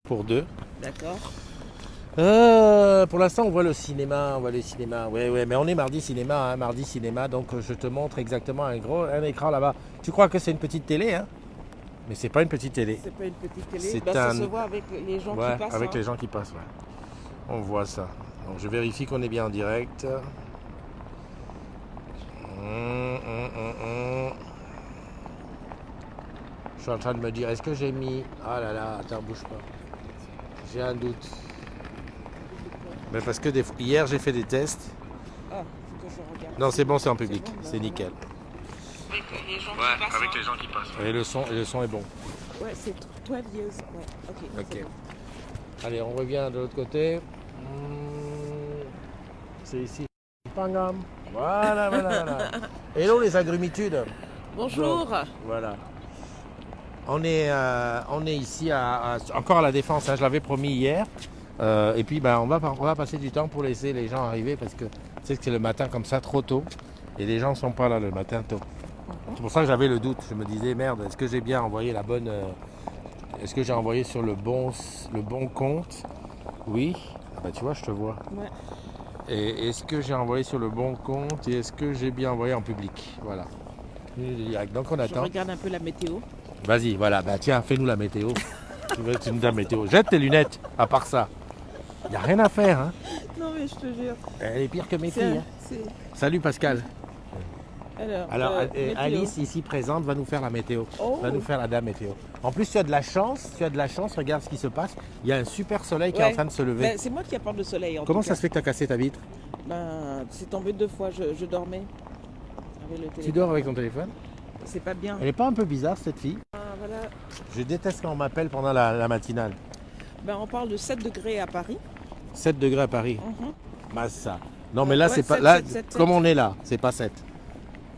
pour deux. D'accord. Pour l'instant, on voit le cinéma, Ouais, mais on est mardi cinéma, donc je te montre exactement un écran là-bas. Tu crois que c'est une petite télé, hein? Mais c'est pas une petite télé. C'est pas une petite télé. C'est Ça un... se voit avec les gens Ouais, qui passent. avec les gens qui passent, ouais. On voit ça. Donc je vérifie qu'on est bien en direct. Je suis en train de me dire, est-ce que j'ai mis... Ah là là, attends, bouge pas. J'ai un doute. Mais parce que hier j'ai fait des tests. Ah, faut que je regarde. Non, c'est bon, c'est en public. bon, C'est nickel. Avec les gens qui passent. avec les gens qui passent. Et le son est bon. Ouais, c'est 12 years. Ouais, ok. Ok. C'est bon. Allez, on revient de l'autre côté. C'est ici. Pangam. Voilà. Hello les agrumitudes. Bonjour. Donc, voilà. On est ici encore à la Défense, hein, je l'avais promis hier. Et puis on va passer du temps pour laisser les gens arriver parce que tu sais que c'est le matin comme ça trop tôt. Et les gens ne sont pas là le matin tôt. C'est pour ça que j'avais le doute. Je me disais merde, est-ce que j'ai bien envoyé la bonne. Est-ce que j'ai envoyé sur le bon compte? Oui. Ah bah tu vois, je te vois. Ouais. Et est-ce que j'ai envoyé sur le bon compte et est-ce que j'ai bien envoyé en public? Voilà. Donc on Je attend. regarde un peu la météo. Vas-y, voilà. Bah tiens, fais-nous la météo. Tu veux que tu nous donnes la météo? Jette tes lunettes, à part ça. Il n'y a rien à faire, hein. Non mais je te jure. Elle est pire que mes filles. Hein. C'est- Salut Pascal. Alors météo. Alice, ici présente, va nous faire la météo. Oh. Va nous faire la dame météo. En plus, tu as de la chance, regarde ce qui se passe. Il y a un super soleil qui est en Ouais. train de se lever. Ben, c'est moi qui apporte le soleil. Comment ça se fait que tu as cassé ta vitre? C'est tombé 2 fois. Je dormais avec le téléphone. Tu dors avec ton téléphone? C'est pas bien. Elle n'est pas un peu bizarre cette fille? Ah, voilà. Je déteste quand on m'appelle pendant la matinale. On parle de 7 degrés à Paris. 7 degrés à Paris. Mhm. Massa. Non mais là Ouais, c'est pas. 7, Là, 7, 7, comme on est là, c'est pas 7.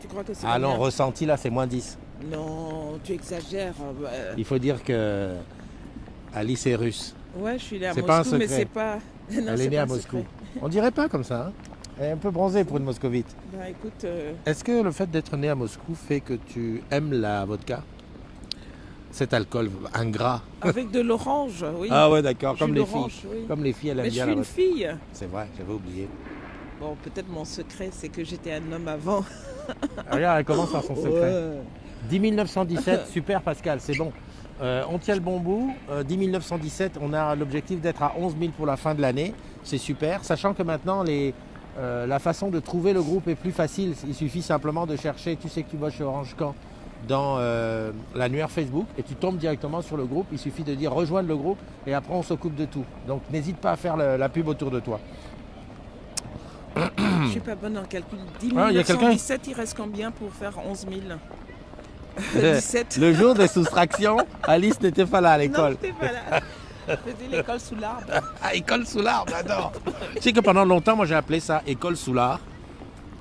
Tu crois que c'est Ah non, combien? ressenti là c'est moins 10. Non, tu exagères. Il faut dire que Alice est russe. Ouais, je suis née à C'est Moscou, pas un mais secret. c'est pas. Non, Elle c'est est née pas à un Moscou. secret. On dirait pas comme ça. Hein. Elle est un peu bronzée pour une moscovite. Écoute, Est-ce que le fait d'être né à Moscou fait que tu aimes la vodka? Cet alcool ingrat. avec de l'orange, oui. Ah ouais d'accord, Jus comme les filles. d'orange, oui. Comme les filles, elles aiment Mais je bien suis la une vodka. fille. C'est vrai, j'avais oublié. Bon, peut-être mon secret, c'est que j'étais un homme avant. Ah, regarde, elle commence par son secret. Ouais. 10 917, super Pascal, c'est bon. On tient le bon bout. 10 917, on a l'objectif d'être à 11 000 pour la fin de l'année. C'est super. Sachant que maintenant, la façon de trouver le groupe est plus facile. Il suffit simplement de chercher, tu sais que tu vas chez Orange Camp, dans l'annuaire Facebook et tu tombes directement sur le groupe. Il suffit de dire rejoindre le groupe et après on s'occupe de tout. Donc n'hésite pas à faire la pub autour de toi. Je suis pas bonne en calcul. 10 Ah, il y a quelqu'un 917, il reste combien pour faire 11 000? 17. Le jour des soustractions, Alice n'était pas là à Non, l'école. j'étais pas là. Je faisais l'école sous l'arbre. Ah, école sous l'arbre, j'adore. Tu sais que pendant longtemps, moi j'ai appelé ça école sous l'arbre.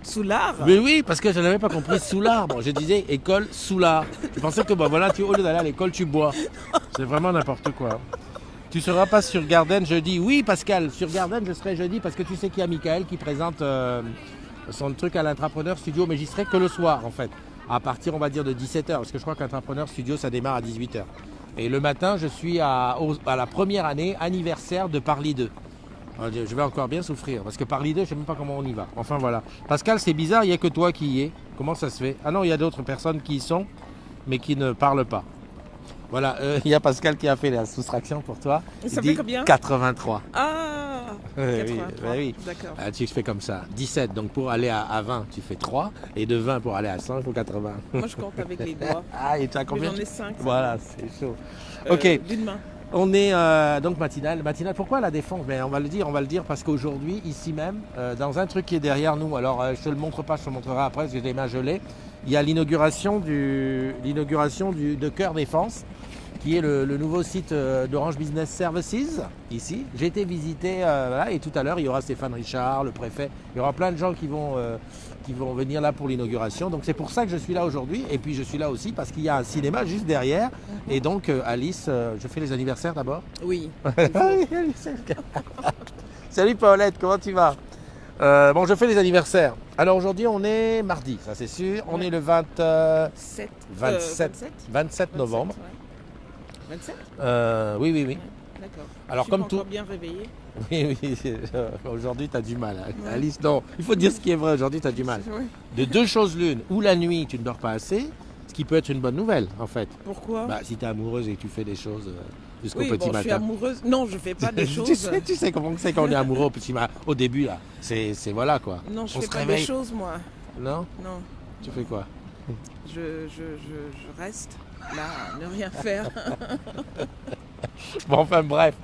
Sous l'arbre? Mais oui, parce que je n'avais pas compris sous l'arbre. Je disais école sous l'arbre. Je pensais que voilà, au lieu d'aller à l'école, tu bois. C'est vraiment n'importe quoi. Tu seras pas sur Garden jeudi? Oui, Pascal, sur Garden, je serai jeudi parce que tu sais qu'il y a Michael qui présente son truc à l'Entrepreneur Studio, mais j'y serai que le soir en fait. À partir, on va dire, de 17h, parce que je crois qu'Entrepreneur Studio, ça démarre à 18h. Et le matin, je suis à la première année anniversaire de Parly 2. Je vais encore bien souffrir, parce que Parly 2, je ne sais même pas comment on y va. Enfin voilà. Pascal, c'est bizarre, il n'y a que toi qui y es. Comment ça se fait? Ah non, il y a d'autres personnes qui y sont, mais qui ne parlent pas. Voilà, il y a Pascal qui a fait la soustraction pour toi. Ça Il fait dit combien? 83. Ah, Oui, 83. oui. D'accord. Ah, tu fais comme ça. 17, donc pour aller à 20, tu fais 3. Et de 20 pour aller à 100, il faut 80. Moi, je compte avec les doigts. Ah, et tu as Mais combien? j'en ai 5. Voilà, c'est chaud. Ok, D'une main. on est donc matinale. Pourquoi la Défense? On va le dire parce qu'aujourd'hui, ici même, dans un truc qui est derrière nous, alors je te le montre pas, je te le montrerai après parce que j'ai les mains gelées, il y a l'inauguration de Cœur Défense, qui est le nouveau site d'Orange Business Services, ici. J'ai été visiter, voilà, et tout à l'heure, il y aura Stéphane Richard, le préfet. Il y aura plein de gens qui vont venir là pour l'inauguration. Donc c'est pour ça que je suis là aujourd'hui. Et puis je suis là aussi parce qu'il y a un cinéma juste derrière. Et donc Alice, je fais les anniversaires d'abord. Oui. Salut Paulette, comment tu vas? Bon, je fais les anniversaires. Alors aujourd'hui, on est mardi, ça c'est sûr. On est le 27 novembre. 27, ouais. 27? Oui. D'accord. Alors, Je suis comme pas tout. encore bien réveillée. Oui, aujourd'hui, tu as du mal. Alice, non, il faut dire ce qui est vrai. Aujourd'hui, tu as du mal. Ouais. De deux choses l'une, ou la nuit, tu ne dors pas assez, ce qui peut être une bonne nouvelle, en fait. Pourquoi? Bah, si tu es amoureuse et que tu fais des choses jusqu'au Oui, petit bon, je suis matin. amoureuse. Non, je fais pas des tu choses. tu sais comment c'est quand on est amoureux au petit matin. Au début, là, c'est voilà quoi. Non, je On fais se pas réveille. des choses, moi. Non. Non, Tu fais quoi? je reste là, à ne rien faire. Bon, enfin bref.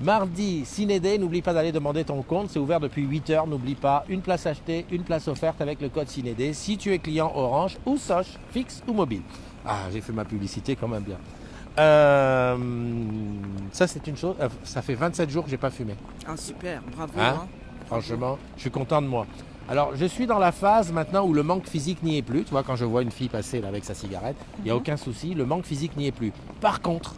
Mardi, Cinédé, n'oublie pas d'aller demander ton compte. C'est ouvert depuis 8h. N'oublie pas, une place achetée, une place offerte avec le code Cinédé. Si tu es client Orange ou Soch, fixe ou mobile. Ah, j'ai fait ma publicité quand même bien. Ça, c'est une chose. Ça fait 27 jours que j'ai pas fumé. Ah, super, bravo. Hein Hein. Franchement, je suis content de moi. Alors, je suis dans la phase maintenant où le manque physique n'y est plus. Tu vois, quand je vois une fille passer là, avec sa cigarette, il n'y a aucun souci. Le manque physique n'y est plus. Par contre,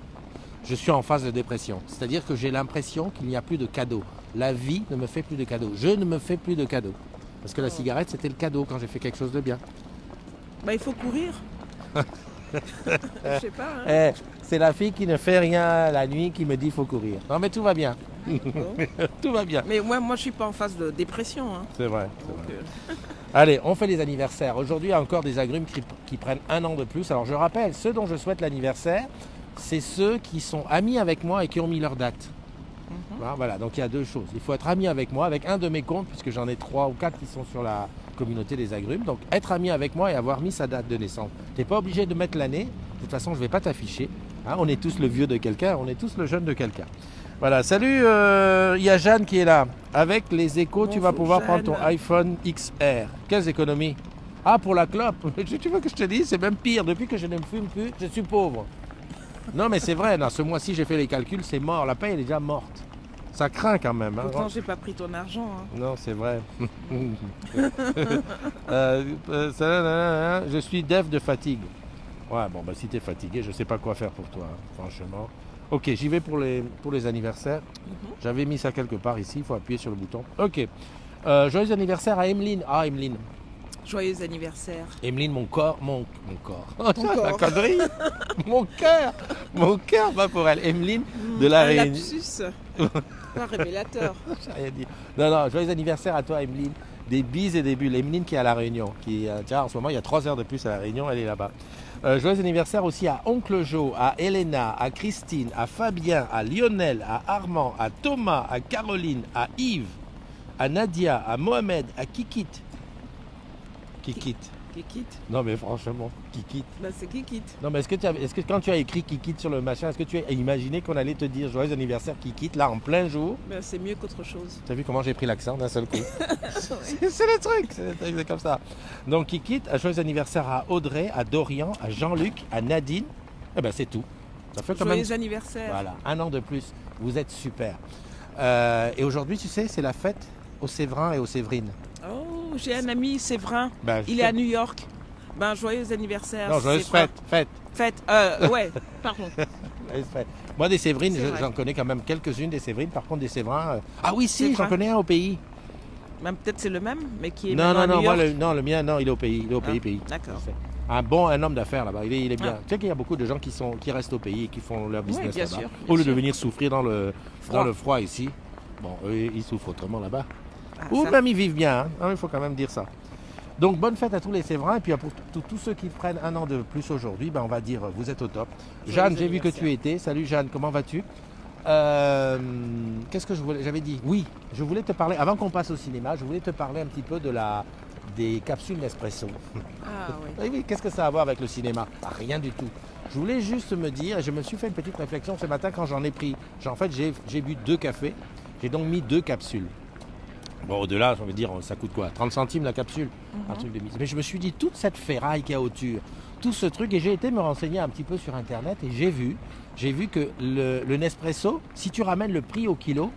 je suis en phase de dépression. C'est-à-dire que j'ai l'impression qu'il n'y a plus de cadeaux. La vie ne me fait plus de cadeaux. Je ne me fais plus de cadeaux. Parce que la cigarette, c'était le cadeau quand j'ai fait quelque chose de bien. Bah, il faut courir. Je sais pas. Hein. C'est la fille qui ne fait rien la nuit qui me dit qu'il faut courir. Non, mais tout va bien. Bon. Tout va bien. Mais moi, je suis pas en phase de dépression. Hein. C'est vrai. Donc, Allez, on fait les anniversaires. Aujourd'hui, il y a encore des agrumes qui prennent un an de plus. Alors, je rappelle, ceux dont je souhaite l'anniversaire, c'est ceux qui sont amis avec moi et qui ont mis leur date. Voilà, donc il y a deux choses. Il faut être ami avec moi, avec un de mes comptes, puisque j'en ai 3 ou 4 qui sont sur la communauté des agrumes. Donc, être ami avec moi et avoir mis sa date de naissance. Tu n'es pas obligé de mettre l'année. De toute façon, je ne vais pas t'afficher. Hein, on est tous le vieux de quelqu'un, on est tous le jeune de quelqu'un. Voilà, salut, il y a Jeanne qui est là. Avec les échos, tu vas Bonjour, pouvoir prendre ton Jeanne. iPhone XR. Quelles économies? Ah, pour la clope. Tu veux que je te dise, c'est même pire. Depuis que je ne me fume plus, je suis pauvre. Non, mais c'est vrai, non, ce mois-ci, j'ai fait les calculs, c'est mort. La paye, elle est déjà morte. Ça craint quand même. Hein. pourtant, j'ai pas pris ton argent. Hein. Non, c'est vrai. Je suis dev de fatigue. Ouais, bon, bah, si t'es fatigué, je sais pas quoi faire pour toi, hein, franchement. Ok, j'y vais pour les anniversaires. J'avais mis ça quelque part ici, il faut appuyer sur le bouton. Ok. Joyeux anniversaire à Emeline. Ah, Emeline. Joyeux anniversaire. Emeline, mon corps. Mon corps. Oh, Ton la corps. connerie. Mon cœur va pour elle. Emeline de la Un Réunion. lapsus. Pas révélateur. J'ai rien dit. Non, joyeux anniversaire à toi, Emeline. Des bises et des bulles. Emeline qui est à La Réunion. Tiens, en ce moment, il y a 3 heures de plus à La Réunion, elle est là-bas. Joyeux anniversaire aussi à Oncle Joe, à Elena, à Christine, à Fabien, à Lionel, à Armand, à Thomas, à Caroline, à Yves, à Nadia, à Mohamed, à Kikit. Kikit. Kikit. Non mais franchement, Kikit. Bah, c'est Kikit. Non mais est-ce que quand tu as écrit Kikit sur le machin, est-ce que tu as imaginé qu'on allait te dire joyeux anniversaire Kikit là en plein jour? Bah, c'est mieux qu'autre chose. Tu as vu comment j'ai pris l'accent d'un seul coup? C'est le truc, c'est comme ça. Donc Kikit, un joyeux anniversaire à Audrey, à Dorian, à Jean-Luc, à Nadine. Eh ben c'est tout. Ça fait quand même. Joyeux anniversaire. Voilà, un an de plus. Vous êtes super. Et aujourd'hui, tu sais, c'est la fête aux Séverins et aux Séverines. Oh, j'ai un ami, Séverin. Ben, Il est à New York. Ben, joyeux anniversaire. Non, joyeuse Séverin. fête. Fête. Ouais, pardon. Joyeuse fête. Moi, des Séverines, C'est vrai. j'en connais quand même quelques-unes des Séverines. Par contre, des Séverins. Ah oui, si, Séverin. j'en connais un au pays. Même peut-être c'est le même, mais qui est Non, maintenant à New moi, York. le mien, non, il est au pays. Il est au Ah, pays. d'accord. Un homme d'affaires là-bas, il est bien. Ah. Tu sais qu'il y a beaucoup de gens qui restent au pays et qui font leur business bien là-bas. sûr, Au lieu bien de sûr. venir souffrir dans le Froid. froid ici. Bon, eux, ils souffrent autrement là-bas. Ah, Ou ça. même ils vivent bien, hein. Ah, il faut quand même dire ça. Donc bonne fête à tous les Séverins et puis pour tous ceux qui prennent un an de plus aujourd'hui, ben, on va dire vous êtes au top. Joyeux Jeanne, j'ai vu que anniversaire. tu étais. Salut Jeanne, comment vas-tu? Qu'est-ce que j'avais dit? Oui, je voulais te parler, avant qu'on passe au cinéma, je voulais te parler un petit peu des capsules Nespresso. Ah oui. Oui, qu'est-ce que ça a à voir avec le cinéma? Ah, rien du tout. Je voulais juste me dire, je me suis fait une petite réflexion ce matin quand j'en ai pris. En fait, j'ai bu 2 cafés, j'ai donc mis 2 capsules. Bon, au-delà, je veux dire, ça coûte quoi? 30 centimes la capsule? Un truc de mise. Mais je me suis dit, toute cette ferraille qu'il y a autour, tout ce truc, et j'ai été me renseigner un petit peu sur Internet, et j'ai vu que le Nespresso, si tu ramènes le prix au kilo,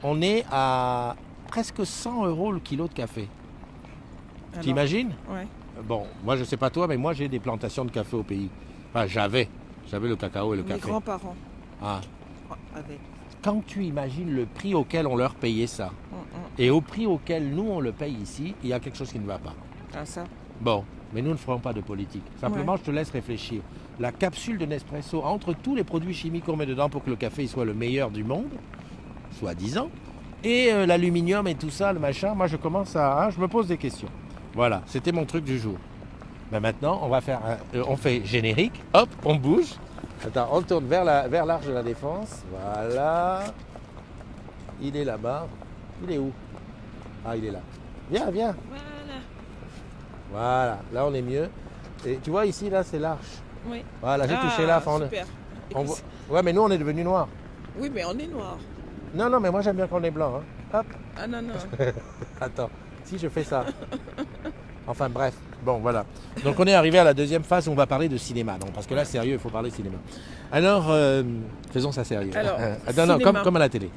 on est à presque 100 € le kilo de café. Alors, T'imagines? Ouais. Bon, moi je sais pas toi, mais moi j'ai des plantations de café au pays. Enfin, j'avais le cacao et le Mes café. grands-parents Ah. avec. Quand tu imagines le prix auquel on leur payait ça, et au prix auquel nous on le paye ici, il y a quelque chose qui ne va pas. Ah ça. Bon, mais nous ne ferons pas de politique. Simplement, je te laisse réfléchir. la capsule de Nespresso entre tous les produits chimiques qu'on met dedans pour que le café il soit le meilleur du monde, soi-disant, et l'aluminium et tout ça, le machin, moi je commence à... je me pose des questions. Voilà, c'était mon truc du jour. Ben maintenant, on va faire on fait générique, hop, on bouge. Attends, on tourne vers l'Arche de la Défense. Voilà. Il est là-bas. Il est où? Ah, il est là. Viens, viens. Voilà. Voilà, là on est mieux. Et tu vois ici, là, c'est l'Arche. Oui. Voilà, j'ai touché là. Enfin, super. Ouais, mais nous, on est devenus noirs. Oui, mais on est noir. Non, non, mais moi, j'aime bien qu'on est blanc. Hein. Hop. Ah non, non. Attends, si je fais ça. Enfin, bref. Bon, voilà. Donc, on est arrivé à la deuxième phase où on va parler de cinéma. Non, parce que là, sérieux, il faut parler cinéma. Alors, faisons ça sérieux. Alors, non, cinéma. comme à la télé.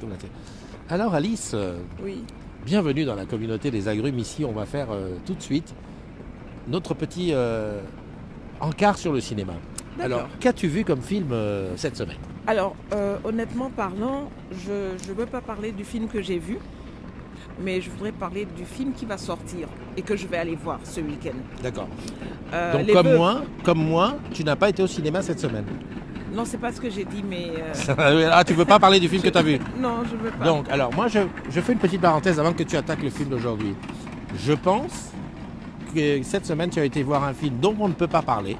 Alors, Alice, Oui. bienvenue dans la communauté des agrumes. Ici, on va faire tout de suite notre petit encart sur le cinéma. D'accord. Alors, qu'as-tu vu comme film cette semaine? Alors, honnêtement parlant, je ne veux pas parler du film que j'ai vu, mais je voudrais parler du film qui va sortir et que je vais aller voir ce week-end. D'accord. Donc, Les comme Veuves. moi, tu n'as pas été au cinéma cette semaine. Non, c'est pas ce que j'ai dit, mais... Ah, tu veux pas parler du film que tu as vu? Non, je veux pas. Donc, alors, moi, je fais une petite parenthèse avant que tu attaques le film d'aujourd'hui. Je pense que cette semaine, tu as été voir un film dont on ne peut pas parler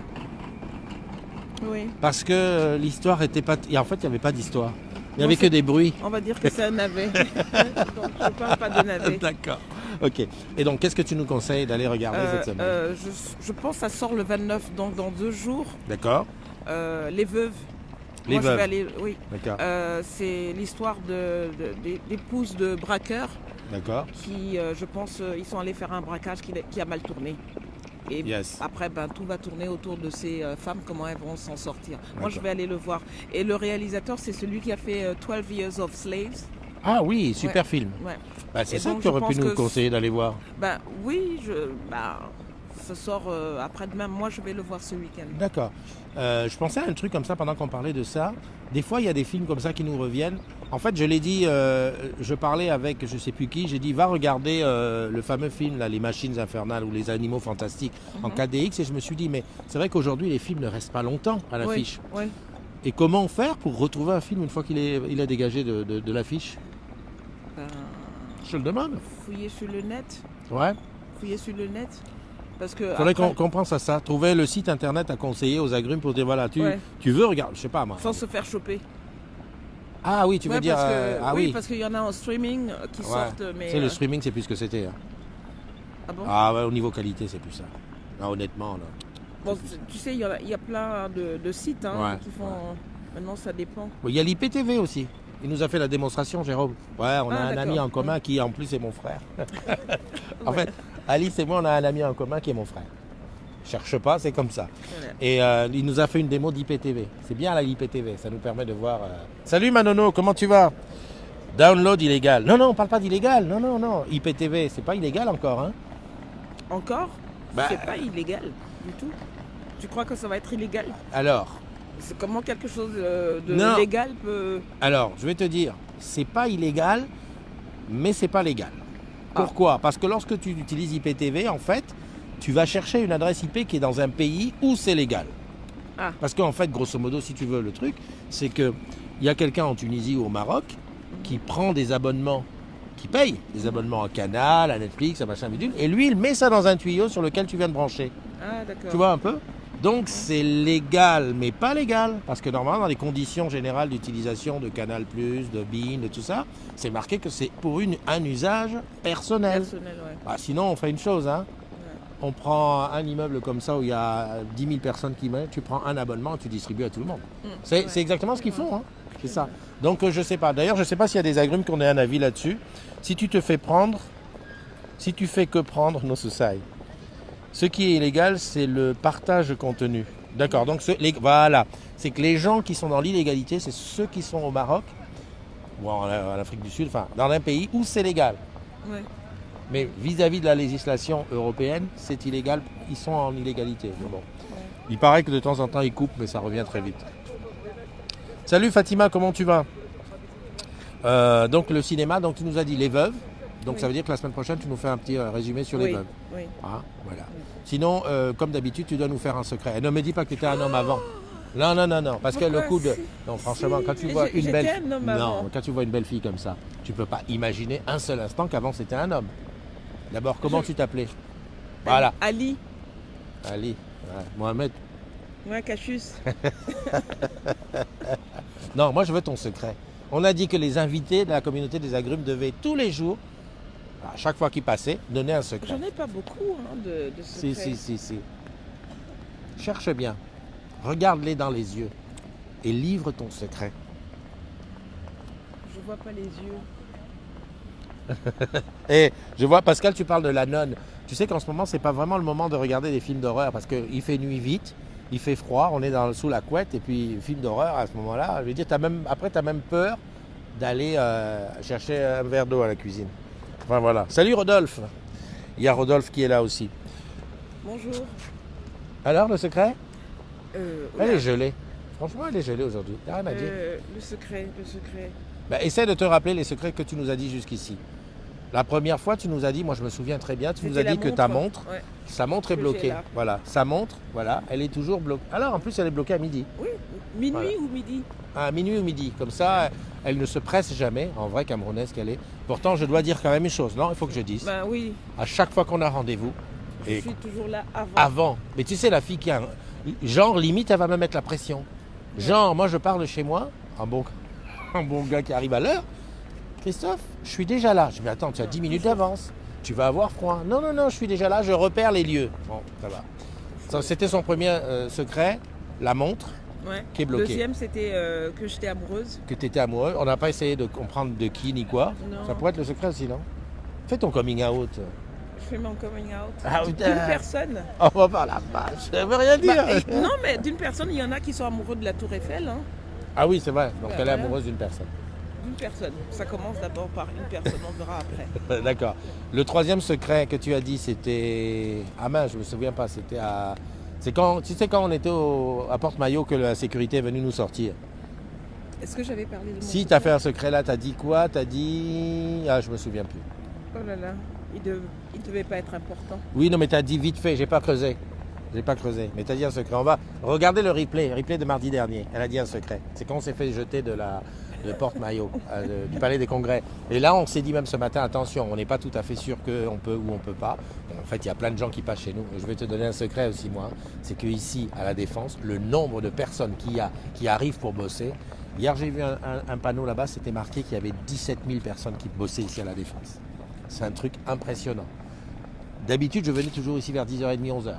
Oui. parce que l'histoire était pas... Et en fait, il n'y avait pas d'histoire. Il n'y Non, avait que c'est- des bruits. On va dire que c'est un navet. Donc, je parle pas de navet. D'accord. Ok. Et donc, qu'est-ce que tu nous conseilles d'aller regarder cette semaine? Je pense que ça sort le 29, donc dans 2 jours. D'accord. Les Veuves. Les Moi, Veuves. je vais aller... Oui. D'accord. C'est l'histoire d'épouses de braqueurs D'accord. qui, je pense, ils sont allés faire un braquage qui a mal tourné. Et Yes. après, tout va tourner autour de ces femmes, comment elles vont s'en sortir. Moi, je D'accord. vais aller le voir. Et le réalisateur, c'est celui qui a fait 12 Years of Slaves. Ah oui, super film. Ouais. Bah, c'est Et ça donc, que tu aurais je pu pense nous que conseiller d'aller voir. Oui, ça sort après-demain. Moi, je vais le voir ce week-end. D'accord. Je pensais à un truc comme ça pendant qu'on parlait de ça. Des fois, il y a des films comme ça qui nous reviennent. En fait, je l'ai dit, je parlais avec je sais plus qui, j'ai dit va regarder le fameux film, là, Les Machines Infernales ou Les Animaux Fantastiques en 4DX et je me suis dit, mais c'est vrai qu'aujourd'hui, les films ne restent pas longtemps à l'affiche. Oui. Et comment faire pour retrouver un film une fois qu'il est dégagé de l'affiche? Ben, Je te le demande. fouiller sur le net. Ouais. Fouiller sur le net. Parce que Faudrait après, qu'on pense à ça. Trouver le site internet à conseiller aux agrumes pour dire voilà, Ouais. tu veux regarder, je sais pas moi. sans se faire choper. Ah oui, tu veux Ouais, dire. parce que, Ah oui. parce qu'il y en a en streaming qui Ouais. sortent. Mais, Tu sais, le streaming, c'est plus ce que c'était. Hein. Ah bon, Ah ouais, au niveau qualité, c'est plus ça. Ah, honnêtement, là. Bon, tu sais, il y a plein de sites Ouais. qui font. Maintenant, ça dépend. Bon, il y a l'IPTV aussi. Il nous a fait la démonstration, Jérôme. Ouais, on a un d'accord. ami en commun qui, en plus, est mon frère. En Ouais. fait, Alice et moi, on a un ami en commun qui est mon frère. Cherche pas, c'est comme ça. Voilà. Et il nous a fait une démo d'IPTV. C'est bien là l'IPTV, ça nous permet de voir. Salut Manono, comment tu vas? Download illégal. Non, non, on parle pas d'illégal. Non, non, non. IPTV, c'est pas illégal encore. Hein. Encore Bah, C'est pas illégal du tout. Tu crois que ça va être illégal? Alors, C'est comment quelque chose Non. de légal peut. je vais te dire, c'est pas illégal, mais c'est pas légal. Pourquoi? Parce que lorsque tu utilises IPTV, en fait, tu vas chercher une adresse IP qui est dans un pays où c'est légal. Ah. Parce qu'en fait, grosso modo, si tu veux, le truc, c'est qu'il y a quelqu'un en Tunisie ou au Maroc qui prend des abonnements, qui paye des abonnements à Canal, à Netflix, à machin bidule, et lui, il met ça dans un tuyau sur lequel tu viens de brancher. Ah, d'accord. Tu vois un peu? Donc c'est légal, mais pas légal. Parce que normalement, dans les conditions générales d'utilisation de Canal+, de Bein, de tout ça, c'est marqué que c'est pour un usage personnel. Personnel, ouais. Bah, sinon, on fait une chose. Hein. On prend un immeuble comme ça où il y a 10 000 personnes qui mettent, tu prends un abonnement et tu distribues à tout le monde. C'est exactement ce qu'ils font. Hein. C'est ça. Donc je sais pas. D'ailleurs, je sais pas s'il y a des agrumes qui ont un avis là-dessus. Si tu te fais prendre, si tu fais que prendre, no society. Ce qui est illégal, c'est le partage de contenu. D'accord, donc voilà. C'est que les gens qui sont dans l'illégalité, c'est ceux qui sont au Maroc, ou en Afrique du Sud, enfin, dans un pays où c'est légal. Ouais. Mais vis-à-vis de la législation européenne, c'est illégal, ils sont en illégalité. Mais bon. Il paraît que de temps en temps, ils coupent, mais ça revient très vite. Salut Fatima, comment tu vas? Donc le cinéma, donc tu nous as dit Les Veuves. Donc Oui. ça veut dire que la semaine prochaine, tu nous fais un petit résumé sur Les Oui, Veuves. oui. Ah, voilà. Sinon, comme d'habitude, tu dois nous faire un secret. Et ne me dis pas que tu étais un homme avant. Non, non, non, non, parce que le coup de... Si. Non, franchement, Si. quand tu vois une J'étais belle... un homme avant. Non, quand tu vois une belle fille comme ça, tu peux pas imaginer un seul instant qu'avant c'était un homme. D'abord, comment tu t'appelais? Voilà. Ali. Ali, ouais. Mohamed. Ouais, Cachus. Non, moi je veux ton secret. On a dit que les invités de la communauté des agrumes devaient tous les jours, à chaque fois qu'ils passaient, donner un secret. J'en ai pas beaucoup de Si, secrets. si. Cherche bien. Regarde-les dans les yeux et livre ton secret. Je vois pas les yeux. Et je vois, Pascal, tu parles de la nonne. Tu sais qu'en ce moment, c'est pas vraiment le moment de regarder des films d'horreur parce qu'il fait nuit vite, il fait froid, on est sous la couette et puis film d'horreur à ce moment-là. Je veux dire, après, tu as même peur d'aller chercher un verre d'eau à la cuisine. Enfin voilà. Salut Rodolphe. Il y a Rodolphe qui est là aussi. Bonjour. Alors, le secret? Elle oula. est gelée. Franchement, elle est gelée aujourd'hui. T'as rien à dire. Le secret. Ben, essaie de te rappeler les secrets que tu nous as dit jusqu'ici. La première fois, tu nous as dit, moi je me souviens très bien, tu nous as C'était dit la que ta montre, Ouais. sa montre est Que bloquée. j'ai là. Voilà, sa montre, voilà, elle est toujours bloquée. Alors en plus, elle est bloquée à midi. Oui, minuit Voilà. ou midi. À minuit ou midi. Comme ça, elle ne se presse jamais, en vrai camerounaise qu'elle est. Pourtant, je dois dire quand même une chose, non, il faut que je dise. Ben oui, À chaque fois qu'on a rendez-vous, je et suis toujours là avant. avant, mais tu sais, la fille qui a genre limite, elle va me mettre la pression. Genre, moi je parle chez moi, un bon gars qui arrive à l'heure. Christophe, je suis déjà là. Je dis, mais attends, tu as 10 minutes d'avance. Tu vas avoir froid. Non, je suis déjà là, je repère les lieux. Bon, ça va. C'était son premier secret, la montre, Ouais. qui est bloquée. Deuxième, c'était que j'étais amoureuse. Que tu étais amoureux. On n'a pas essayé de comprendre de qui ni quoi. Non. Ça pourrait être le secret aussi, non? Fais ton coming out. Je fais mon coming out. Ah, D'une putain. personne. On va par la vache, ça veut rien dire. Non, mais d'une personne, il y en a qui sont amoureux de la Tour Eiffel. Hein. Ah oui, c'est vrai. Donc Ouais, elle est voilà. amoureuse d'une personne. D'une personne. Ça commence d'abord par une personne, on verra après. D'accord. Le troisième secret que tu as dit, c'était... Ah mince, je me souviens pas. C'était à... C'est quand... Tu sais quand on était à Porte-Maillot que la sécurité est venue nous sortir. Est-ce que j'avais parlé de mon Si secret tu as fait un secret là, tu as dit quoi? Tu as dit... Ah, je me souviens plus. Oh là là, il devait pas être important. Oui, non, mais tu as dit vite fait. J'ai pas creusé. Mais tu as dit un secret. On va regarder le replay de mardi dernier. Elle a dit un secret. C'est quand on s'est fait jeter de Porte-Maillot, du Palais des Congrès. Et là, on s'est dit même ce matin, attention, on n'est pas tout à fait sûr qu'on peut ou on peut pas. Bon, en fait, il y a plein de gens qui passent chez nous. Et je vais te donner un secret aussi, moi. C'est qu'ici, à la Défense, le nombre de personnes qui arrivent pour bosser. Hier, j'ai vu un panneau là-bas, c'était marqué qu'il y avait 17 000 personnes qui bossaient ici à la Défense. C'est un truc impressionnant. D'habitude, je venais toujours ici vers 10h30, 11h.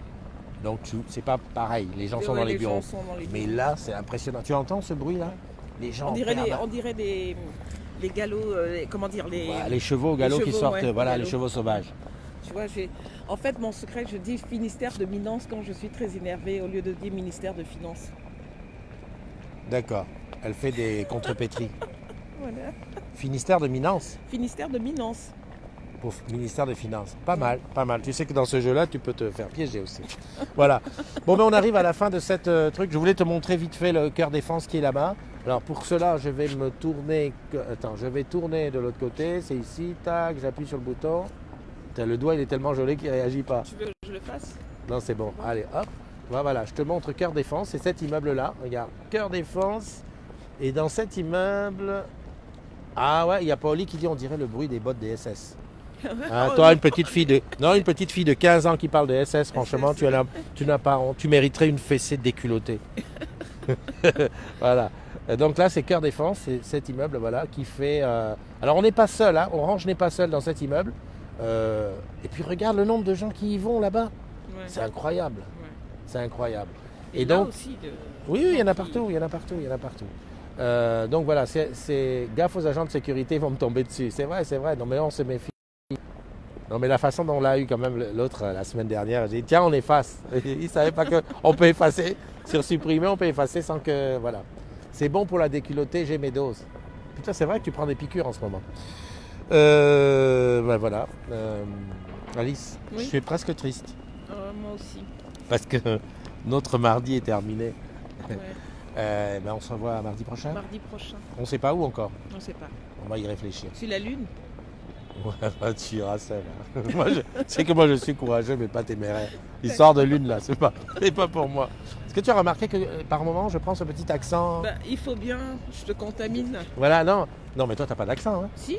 Donc, c'est pas pareil. Les gens sont dans les bureaux. Gens sont dans les Mais bureaux. là, c'est impressionnant. Tu entends ce bruit-là? Les gens... On dirait les galops, comment dire, Voilà, les chevaux au galop qui chevaux, sortent, ouais, voilà, galop. les chevaux sauvages. Tu vois, en fait, mon secret, je dis Finistère de Minence quand je suis très énervée, au lieu de dire ministère de Finances. D'accord. Elle fait des contrepétries. Voilà. Finistère de Minence Finistère de Minence. pour ministère des Finances. Pas mal, pas mal. Tu sais que dans ce jeu-là, tu peux te faire piéger aussi. Voilà. Bon, ben on arrive à la fin de cette truc. Je voulais te montrer vite fait le cœur défense qui est là-bas. Alors pour cela, je vais me tourner. Attends, je vais tourner de l'autre côté. C'est ici. Tac, j'appuie sur le bouton. Putain, le doigt, il est tellement joli qu'il ne réagit pas. Tu veux que je le fasse? Non, c'est bon. Allez, hop. Voilà, je te montre cœur défense. C'est cet immeuble-là. Regarde, cœur défense. Et dans cet immeuble. Ah ouais, il y a Pauli qui dit on dirait le bruit des bottes des SS. Hein, toi, une petite fille de 15 ans qui parle de SS, franchement, tu n'as pas honte. Tu mériterais une fessée déculottée. Voilà. Donc là, c'est Cœur Défense, c'est cet immeuble, voilà, qui fait. Alors, on n'est pas seul, hein. Orange n'est pas seul dans cet immeuble. Et puis, regarde le nombre de gens qui y vont là-bas. Ouais. C'est incroyable. Ouais. C'est incroyable. Et donc, là aussi, oui, il y en a partout, il y en a partout. Donc voilà, c'est gaffe aux agents de sécurité, ils vont me tomber dessus. C'est vrai. Non, mais on se méfie. Non, mais la façon dont on l'a eu quand même l'autre la semaine dernière, j'ai dit tiens, on efface. Il ne savait pas qu'on peut effacer. Sur supprimer, on peut effacer sans que. Voilà. C'est bon pour la déculottée, j'ai mes doses. Putain, c'est vrai que tu prends des piqûres en ce moment. Ben voilà. Alice, Oui. je suis presque triste. moi aussi. Parce que notre mardi est terminé. Ouais. Ben on se revoit mardi prochain. Mardi prochain. On ne sait pas où encore. On ne sait pas. On va y réfléchir. Sur la Lune? Ouais, bah, tu iras seul. Hein. Moi, tu sais que moi, je suis courageux, mais pas téméraire. L'histoire de lune, là, c'est pas pour moi. Est-ce que tu as remarqué que par moment, je prends ce petit accent? Ben, il faut bien, je te contamine. Voilà, non. Non, mais toi, t'as pas d'accent, hein? Si,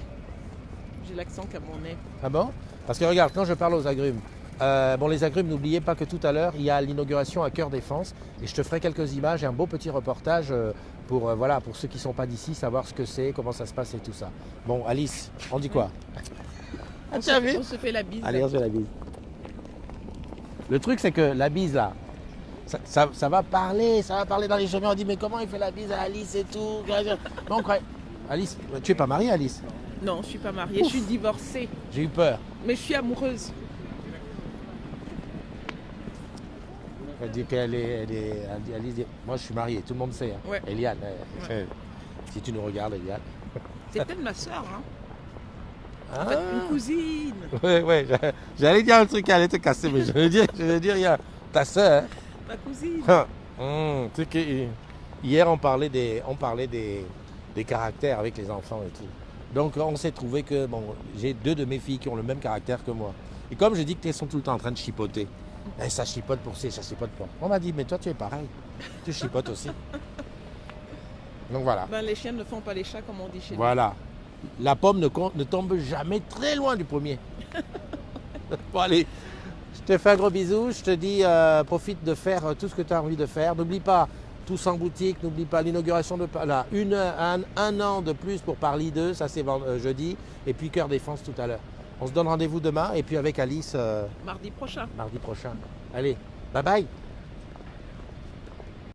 j'ai l'accent camerounais. Ah bon? Parce que regarde, quand je parle aux agrumes, bon, les agrumes, n'oubliez pas que tout à l'heure, il y a l'inauguration à Cœur Défense. Et je te ferai quelques images et un beau petit reportage pour, voilà, pour ceux qui ne sont pas d'ici, savoir ce que c'est, comment ça se passe et tout ça. Bon, Alice, on dit quoi? On se fait la bise. Allez, on se fait la bise. Le truc, c'est que la bise, là, ça va parler dans les chemins. On dit, mais comment il fait la bise à Alice et tout? Donc, ouais. Alice, tu es pas mariée, Alice? Non, je ne suis pas mariée, je suis divorcée. J'ai eu peur. Mais je suis amoureuse. Elle dit qu'elle est, Alice dit, moi je suis marié, tout le monde sait. Hein. Ouais. Eliane, Ouais. si tu nous regardes, Eliane. C'est peut-être ma soeur, hein. Ah. En fait, une cousine. Ouais, j'allais dire un truc qui allait te casser, mais je vais dire, il y a ta soeur. Ma cousine. Tu sais que hier on parlait des caractères avec les enfants et tout. Donc on s'est trouvé que bon, j'ai 2 de mes filles qui ont le même caractère que moi. Et comme je dis qu'elles sont tout le temps en train de chipoter, ça chipote pour ci, ça chipote pour. On m'a dit, mais toi tu es pareil, tu chipotes aussi. Donc voilà. Ben, les chiens ne font pas les chats, comme on dit chez nous. Voilà. La pomme ne tombe jamais très loin du pommier. Bon allez, je te fais un gros bisou, je te dis profite de faire tout ce que tu as envie de faire. N'oublie pas, tous en boutique, n'oublie pas l'inauguration de là, un an de plus pour Parly 2, ça c'est jeudi, et puis Cœur Défense tout à l'heure. On se donne rendez-vous demain et puis avec Alice Mardi prochain. mardi prochain. Allez, bye bye.